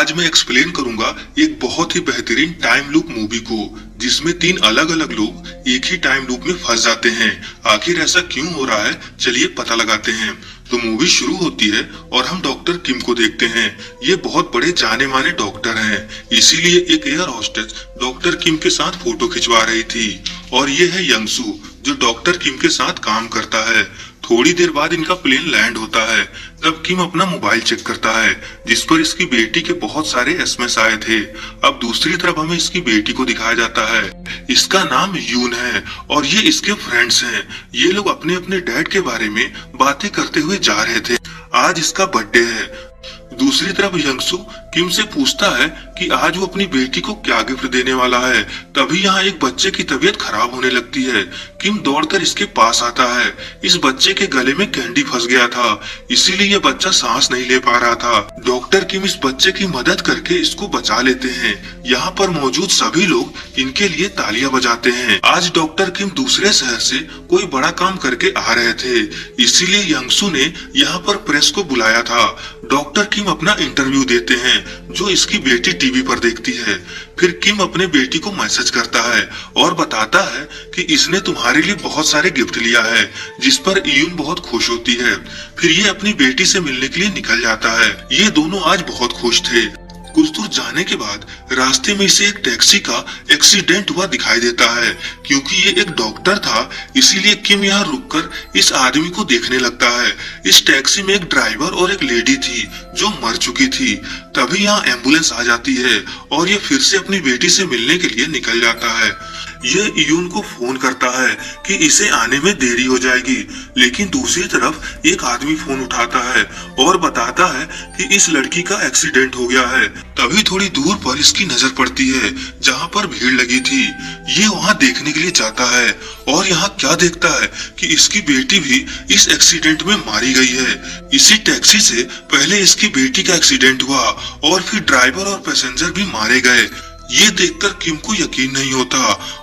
आज मैं एक्सप्लेन करूंगा एक बहुत ही बेहतरीन टाइम लूप मूवी को, जिसमें 3 अलग अलग लोग एक ही टाइम लूप में फंस जाते हैं। आखिर ऐसा क्यों हो रहा है, चलिए पता लगाते हैं। तो मूवी शुरू होती है और हम डॉक्टर किम को देखते हैं। ये बहुत बड़े जाने माने डॉक्टर हैं, इसीलिए एक एयर होस्टेस डॉक्टर किम के साथ फोटो खिंचवा रही थी। और ये है यंगसू, जो डॉक्टर किम के साथ काम करता है। थोड़ी देर बाद इनका प्लेन लैंड होता है। तब किम अपना मोबाइल चेक करता है, जिस पर इसकी बेटी के बहुत सारे एसएमएस आए थे। अब दूसरी तरफ हमें इसकी बेटी को दिखाया जाता है। इसका नाम यून है और ये इसके फ्रेंड्स हैं। ये लोग अपने अपने डैड के बारे में बातें करते हुए जा रहे थे। आज इसका बर्थडे है। दूसरी तरफ यंगसू किम से पूछता है कि आज वो अपनी बेटी को क्या गिफ्ट देने वाला है। तभी यहाँ एक बच्चे की तबीयत खराब होने लगती है। किम दौड़कर इसके पास आता है। इस बच्चे के गले में कैंडी फंस गया था, इसीलिए ये बच्चा सांस नहीं ले पा रहा था। डॉक्टर किम इस बच्चे की मदद करके इसको बचा लेते हैं। यहाँ पर मौजूद सभी लोग इनके लिए तालियां बजाते हैं। आज डॉक्टर किम दूसरे शहर से कोई बड़ा काम करके आ रहे थे, इसीलिए यंगसू ने यहाँ पर प्रेस को बुलाया था। डॉक्टर किम अपना इंटरव्यू देते हैं, जो इसकी बेटी टीवी पर देखती है। फिर किम अपने बेटी को मैसेज करता है और बताता है कि इसने तुम्हारे लिए बहुत सारे गिफ्ट लिया है, जिस पर यून बहुत खुश होती है। फिर ये अपनी बेटी से मिलने के लिए निकल जाता है। ये दोनों आज बहुत खुश थे। कुछ दूर जाने के बाद रास्ते में इसे एक टैक्सी का एक्सीडेंट हुआ दिखाई देता है। क्योंकि ये एक डॉक्टर था, इसीलिए किम यहाँ रुककर इस आदमी को देखने लगता है। इस टैक्सी में एक ड्राइवर और एक लेडी थी जो मर चुकी थी। तभी यहाँ एम्बुलेंस आ जाती है और ये फिर से अपनी बेटी से मिलने के लिए निकल जाता है। ये यून को फोन करता है कि इसे आने में देरी हो जाएगी, लेकिन दूसरी तरफ एक आदमी फोन उठाता है और बताता है कि इस लड़की का एक्सीडेंट हो गया है। तभी थोड़ी दूर पर इसकी नजर पड़ती है, जहाँ पर भीड़ लगी थी। ये वहाँ देखने के लिए जाता है और यहाँ क्या देखता है कि इसकी बेटी भी इस एक्सीडेंट में मारी गई है। इसी टैक्सी से पहले इसकी बेटी का एक्सीडेंट हुआ और फिर ड्राइवर और पैसेंजर भी मारे गए। ये देखकर किम को यकीन नहीं होता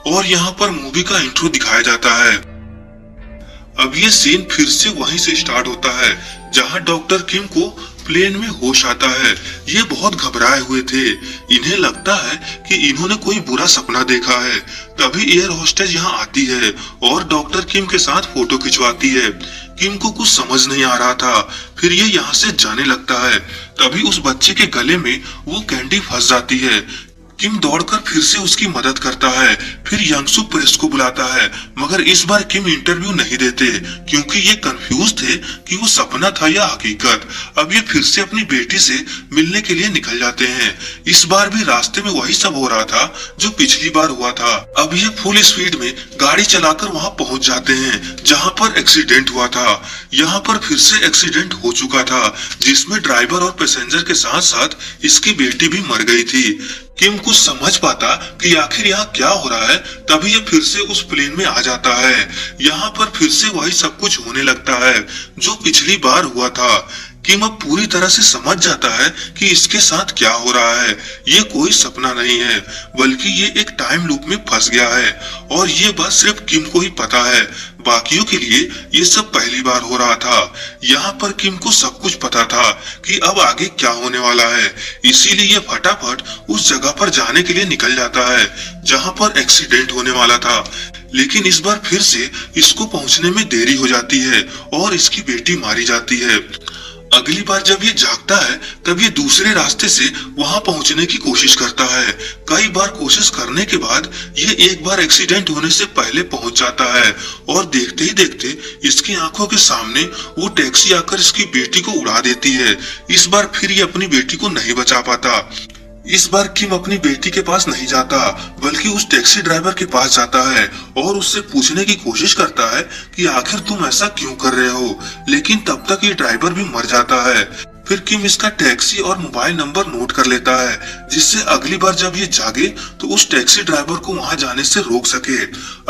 और यहाँ पर मूवी का इंट्रो दिखाया जाता है। अब ये सीन फिर से वहीं से स्टार्ट होता है, जहाँ डॉक्टर किम को प्लेन में होश आता है। ये बहुत घबराए हुए थे। इन्हें लगता है कि इन्होंने कोई बुरा सपना देखा है। तभी एयर होस्टेस यहाँ आती है और डॉक्टर किम के साथ फोटो खिंचवाती है। किम को कुछ समझ नहीं आ रहा था। फिर ये यहाँ से जाने लगता है। तभी उस बच्चे के गले में वो कैंडी फंस जाती है। किम दौड़कर फिर से उसकी मदद करता है। फिर यंगसू प्रेस को बुलाता है, मगर इस बार किम इंटरव्यू नहीं देते, क्योंकि ये कंफ्यूज थे कि वो सपना था या हकीकत। अब ये फिर से अपनी बेटी से मिलने के लिए निकल जाते हैं। इस बार भी रास्ते में वही सब हो रहा था जो पिछली बार हुआ था। अब ये फुल स्पीड में गाड़ी चलाकर वहाँ पहुँच जाते हैं जहाँ पर एक्सीडेंट हुआ था। यहाँ पर फिर से एक्सीडेंट हो चुका था, जिसमें ड्राइवर और पैसेंजर के साथ साथ इसकी बेटी भी मर गई थी। किम कुछ समझ पाता कि आखिर यहाँ क्या हो रहा है, तभी ये फिर से उस प्लेन में आ जाता है। यहाँ पर फिर से वही सब कुछ होने लगता है जो पिछली बार हुआ था। किम अब पूरी तरह से समझ जाता है कि इसके साथ क्या हो रहा है। ये कोई सपना नहीं है, बल्कि ये एक टाइम लूप में फंस गया है और ये बात सिर्फ किम को ही पता है। बाकियों के लिए ये सब पहली बार हो रहा था। यहाँ पर किम को सब कुछ पता था कि अब आगे क्या होने वाला है, इसीलिए ये फटाफट उस जगह पर जाने के लिए निकल जाता है जहाँ पर एक्सीडेंट होने वाला था। लेकिन इस बार फिर से इसको पहुँचने में देरी हो जाती है और इसकी बेटी मारी जाती है। अगली बार जब ये जागता है तब ये दूसरे रास्ते से वहां पहुंचने की कोशिश करता है। कई बार कोशिश करने के बाद ये एक बार एक्सीडेंट होने से पहले पहुंच जाता है और देखते ही देखते इसकी आंखों के सामने वो टैक्सी आकर इसकी बेटी को उड़ा देती है। इस बार फिर ये अपनी बेटी को नहीं बचा पाता। इस बार किम अपनी बेटी के पास नहीं जाता, बल्कि उस टैक्सी ड्राइवर के पास जाता है और उससे पूछने की कोशिश करता है कि आखिर तुम ऐसा क्यों कर रहे हो। लेकिन तब तक ये ड्राइवर भी मर जाता है। फिर किम इसका टैक्सी और मोबाइल नंबर नोट कर लेता है, जिससे अगली बार जब ये जागे तो उस टैक्सी ड्राइवर को वहां जाने से रोक सके।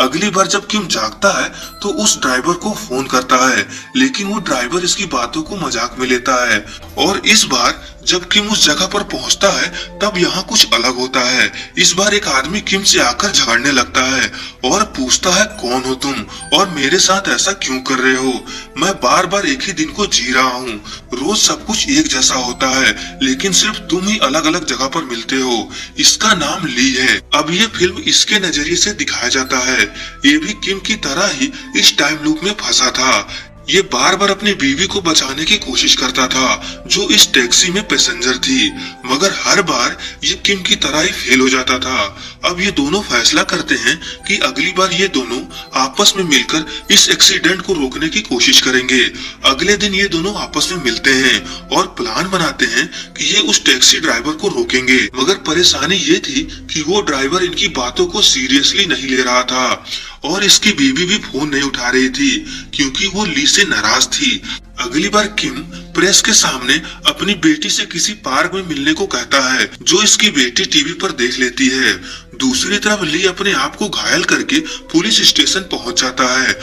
अगली बार जब किम जागता है तो उस ड्राइवर को फोन करता है, लेकिन वो ड्राइवर इसकी बातों को मजाक में लेता है। और इस बार जब किम उस जगह पर पहुंचता है तब यहाँ कुछ अलग होता है। इस बार एक आदमी किम से आकर झगड़ने लगता है और पूछता है, कौन हो तुम और मेरे साथ ऐसा क्यों कर रहे हो? मैं बार बार एक ही दिन को जी रहा हूँ। रोज सब कुछ कुछ एक जैसा होता है, लेकिन सिर्फ तुम ही अलग अलग जगह पर मिलते हो। इसका नाम ली है। अब ये फिल्म इसके नजरिए से दिखाया जाता है। ये भी किम की तरह ही इस टाइम लूप में फंसा था। ये बार बार अपनी बीवी को बचाने की कोशिश करता था, जो इस टैक्सी में पैसेंजर थी, मगर हर बार ये किम की तरह ही फेल हो जाता था। अब ये दोनों फैसला करते हैं कि अगली बार ये दोनों आपस में मिलकर इस एक्सीडेंट को रोकने की कोशिश करेंगे। अगले दिन ये दोनों आपस में मिलते हैं और प्लान बनाते हैं कि ये उस टैक्सी ड्राइवर को रोकेंगे, मगर परेशानी ये थी कि वो ड्राइवर इनकी बातों को सीरियसली नहीं ले रहा था और इसकी बीवी भी फोन नहीं उठा रही थी क्योंकि वो ली से नाराज थी। अगली बार किम प्रेस के सामने अपनी बेटी से किसी पार्क में मिलने को कहता है, जो इसकी बेटी टीवी पर देख लेती है। दूसरी तरफ ली अपने आप को घायल करके पुलिस स्टेशन पहुंच जाता है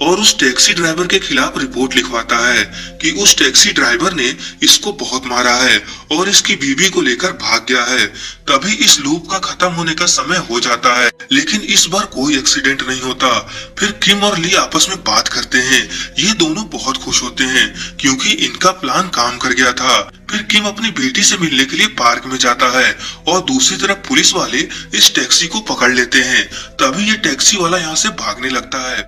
और उस टैक्सी ड्राइवर के खिलाफ रिपोर्ट लिखवाता है कि उस टैक्सी ड्राइवर ने इसको बहुत मारा है और इसकी बीवी को लेकर भाग गया है। तभी इस लूप का खत्म होने का समय हो जाता है, लेकिन इस बार कोई एक्सीडेंट नहीं होता। फिर किम और ली आपस में बात करते हैं। ये दोनों बहुत खुश होते हैं क्योंकि इनका प्लान काम कर गया था। फिर किम अपनी बेटी से मिलने के लिए पार्क में जाता है और दूसरी तरफ पुलिस वाले इस टैक्सी को पकड़ लेते हैं। तभी ये टैक्सी वाला यहाँ से भागने लगता है।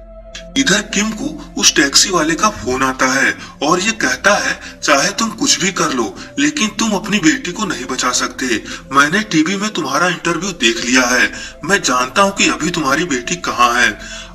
इधर किम को उस टैक्सी वाले का फोन आता है और ये कहता है, चाहे तुम कुछ भी कर लो, लेकिन तुम अपनी बेटी को नहीं बचा सकते। मैंने टीवी में तुम्हारा इंटरव्यू देख लिया है। मैं जानता हूँ कि अभी तुम्हारी बेटी कहाँ है।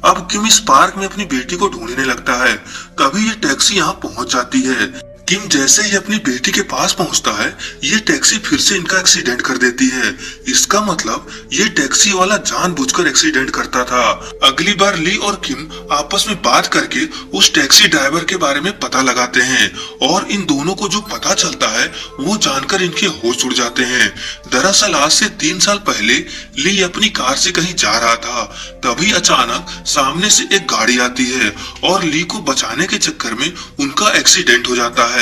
अब किम इस पार्क में अपनी बेटी को ढूंढने लगता है। तभी ये टैक्सी यहाँ पहुँच जाती है। किम जैसे ही अपनी बेटी के पास पहुंचता है, ये टैक्सी फिर से इनका एक्सीडेंट कर देती है। इसका मतलब ये टैक्सी वाला जानबूझकर एक्सीडेंट करता था। अगली बार ली और किम आपस में बात करके उस टैक्सी ड्राइवर के बारे में पता लगाते हैं और इन दोनों को जो पता चलता है वो जानकर इनके होश उड़ जाते हैं। दरअसल आज से 3 साल पहले ली अपनी कार से कहीं जा रहा था। तभी अचानक सामने से एक गाड़ी आती है और ली को बचाने के चक्कर में उनका एक्सीडेंट हो जाता है।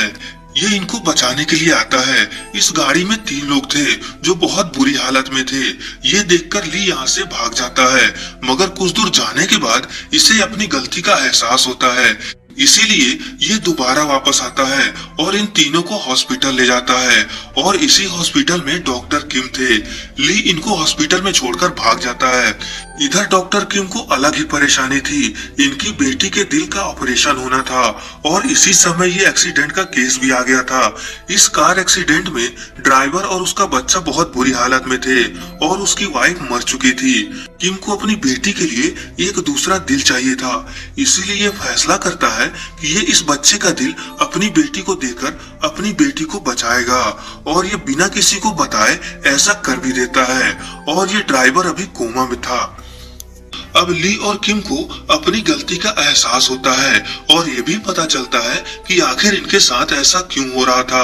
ये इनको बचाने के लिए आता है। इस गाड़ी में 3 लोग थे जो बहुत बुरी हालत में थे। ये देखकर ली यहाँ से भाग जाता है, मगर कुछ दूर जाने के बाद इसे अपनी गलती का एहसास होता है। इसीलिए ये दोबारा वापस आता है और इन तीनों को हॉस्पिटल ले जाता है और इसी हॉस्पिटल में डॉक्टर किम थे। ली इनको हॉस्पिटल में छोड़कर भाग जाता है। इधर डॉक्टर किम को अलग ही परेशानी थी। इनकी बेटी के दिल का ऑपरेशन होना था और इसी समय ये एक्सीडेंट का केस भी आ गया था। इस कार एक्सीडेंट में ड्राइवर और उसका बच्चा बहुत बुरी हालत में थे और उसकी वाइफ मर चुकी थी। किम को अपनी बेटी के लिए एक दूसरा दिल चाहिए था, इसीलिए ये फैसला करता है कि ये इस बच्चे का दिल अपनी बेटी को देकर अपनी बेटी को बचाएगा और ये बिना किसी को बताए ऐसा कर भी देता है। और ये ड्राइवर अभी कोमा में था। अब ली और किम को अपनी गलती का एहसास होता है और ये भी पता चलता है कि आखिर इनके साथ ऐसा क्यों हो रहा था।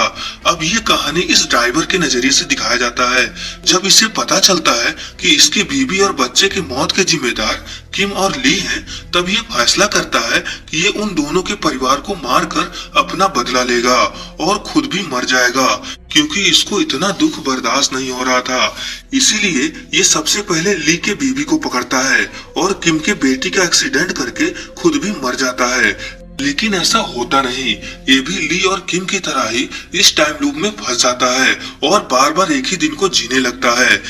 अब ये कहानी इस ड्राइवर के नजरिए से दिखाया जाता है। जब इसे पता चलता है कि इसकी बीवी और बच्चे की मौत के जिम्मेदार किम और ली हैं, तब ये फैसला करता है कि ये उन दोनों के परिवार को मारकर अपना बदला लेगा और खुद भी मर जाएगा, क्योंकि इसको इतना दुख बर्दाश्त नहीं हो रहा था। इसीलिए ये सबसे पहले ली के बीवी को पकड़ता है और किम के बेटी का एक्सीडेंट करके खुद भी मर जाता है। लेकिन ऐसा होता नहीं। ये भी ली और किम की तरह ही इस टाइम लूप में फंस जाता है और बार बार एक ही दिन को जीने लगता है।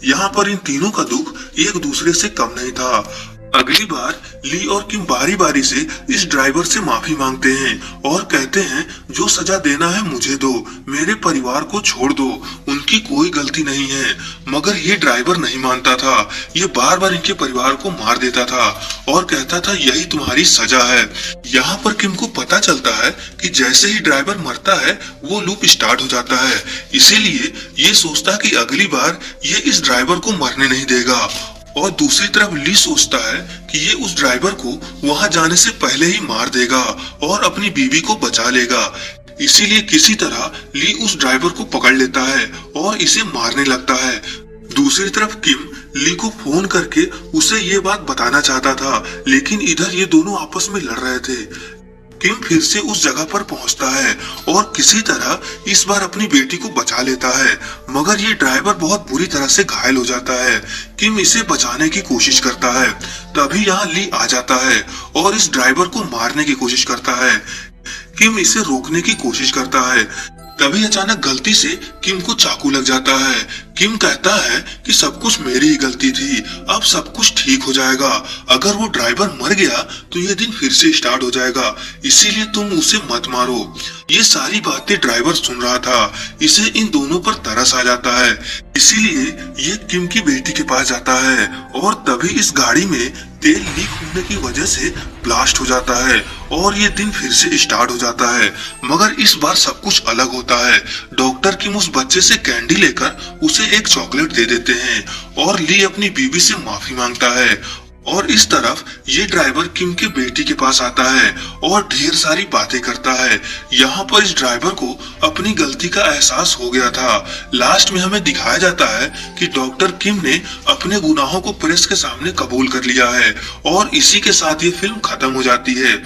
यहाँ पर इन तीनों का दुख एक दूसरे से कम नहीं था। अगली बार ली और किम बारी बारी से इस ड्राइवर से माफी मांगते हैं और कहते हैं, जो सजा देना है मुझे दो, मेरे परिवार को छोड़ दो, उनकी कोई गलती नहीं है। मगर ये ड्राइवर नहीं मानता था। ये बार बार इनके परिवार को मार देता था और कहता था यही तुम्हारी सजा है। यहाँ पर किम को पता चलता है कि जैसे ही ड्राइवर मरता है वो लूप स्टार्ट हो जाता है। इसीलिए ये सोचता है कि अगली बार ये इस ड्राइवर को मरने नहीं देगा। और दूसरी तरफ ली सोचता है कि ये उस ड्राइवर को वहां जाने से पहले ही मार देगा और अपनी बीवी को बचा लेगा। इसीलिए किसी तरह ली उस ड्राइवर को पकड़ लेता है और इसे मारने लगता है। दूसरी तरफ किम ली को फोन करके उसे ये बात बताना चाहता था, लेकिन इधर ये दोनों आपस में लड़ रहे थे। किम फिर से उस जगह पर पहुंचता है और किसी तरह इस बार अपनी बेटी को बचा लेता है, मगर ये ड्राइवर बहुत बुरी तरह से घायल हो जाता है। किम इसे बचाने की कोशिश करता है। तभी यहाँ ली आ जाता है और इस ड्राइवर को मारने की कोशिश करता है। किम इसे रोकने की कोशिश करता है। तभी अचानक गलती से किम को चाकू लग जाता है। किम कहता है कि सब कुछ मेरी ही गलती थी, अब सब कुछ ठीक हो जाएगा। अगर वो ड्राइवर मर गया तो ये दिन फिर से स्टार्ट हो जाएगा, इसीलिए तुम उसे मत मारो। ये सारी बातें ड्राइवर सुन रहा था। इसे इन दोनों पर तरस आ जाता है, इसीलिए ये किम की बेटी के पास जाता है और तभी इस गाड़ी में तेल लीक होने की वजह से ब्लास्ट हो जाता है और ये दिन फिर से स्टार्ट हो जाता है। मगर इस बार सब कुछ अलग होता है। डॉक्टर किम उस बच्चे से कैंडी लेकर उसे एक चॉकलेट दे देते हैं और ली अपनी बीवी से माफी मांगता है। और इस तरफ ये ड्राइवर किम के बेटी के पास आता है और ढेर सारी बातें करता है। यहाँ पर इस ड्राइवर को अपनी गलती का एहसास हो गया था। लास्ट में हमें दिखाया जाता है कि डॉक्टर किम ने अपने गुनाहों को प्रेस के सामने कबूल कर लिया है और इसी के साथ ये फिल्म खत्म हो जाती है।